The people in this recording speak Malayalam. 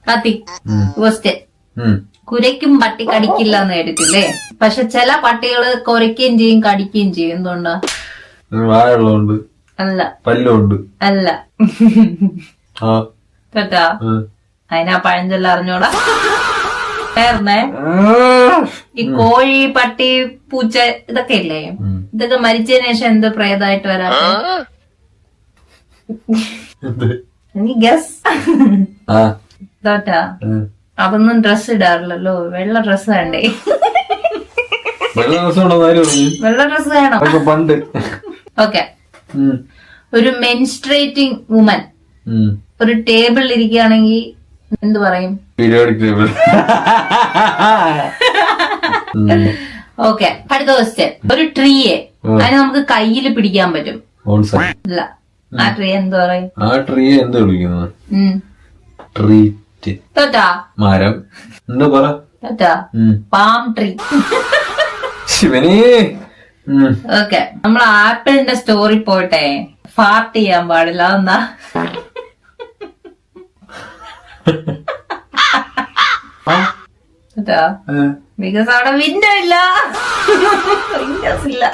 കത്തി ക്വസ്റ്റ്യൻ. കുരയ്ക്കും പട്ടി കടിക്കില്ല എന്ന് കേട്ടിട്ടില്ലേ? പക്ഷെ ചില പട്ടികള് കുരയ്ക്കുകയും ചെയ്യും കടിക്കുകയും ചെയ്യും. എന്തുകൊണ്ടാ? വായുള്ളതുകൊണ്ട്. അല്ല. പല്ലുണ്ട്. അല്ല. കേട്ടാ? അതിനാ പഴഞ്ചൊല്ല അറിഞ്ഞോടാ. വേർന്നേ, ഈ കോഴി പട്ടി പൂച്ച ഇതൊക്കെ ഇല്ലേ, ഇതൊക്കെ മരിച്ചതിന് ശേഷം എന്ത് പ്രേതമായിട്ട് വരാത്ത? നീ ഗസ്. തോറ്റാ? അതൊന്നും ഡ്രസ് ഇടാറില്ലല്ലോ. വെള്ള ഡ്രസ് വേണ്ടേ? വെള്ള ഡ്രസ് വേണം. പണ്ട്. ഓക്കെ. ഒരു മെൻസ്ട്രേറ്റിംഗ് വുമൻ ഒരു ടേബിളിൽ ഇരിക്കുകയാണെങ്കിൽ എന്ത് പറയും? Periodic table. ഓക്കെ. അടുത്ത ക്വസ്റ്റ്യൻ. ഒരു ട്രീയെ അതിനെ നമുക്ക് കയ്യിൽ പിടിക്കാൻ പറ്റും. ഇല്ല. ആ ട്രീ എന്ത് പറയും? ആ ട്രീ എന്ത് വിളിക്കുന്നത്? തോറ്റാ? മരം. എന്താ പറ? തോറ്റാ? Palm tree. ശിവനേ. ഓക്കെ. നമ്മൾ ആപ്പിളിന്റെ സ്റ്റോറി പോട്ടെ. ഫാർട്ട് ചെയ്യാൻ പാടില്ല. എന്നാ ബിക്കോസ് അവിടെ വിൻഡോ ഇല്ല. വിൻഡോസ് ഇല്ല.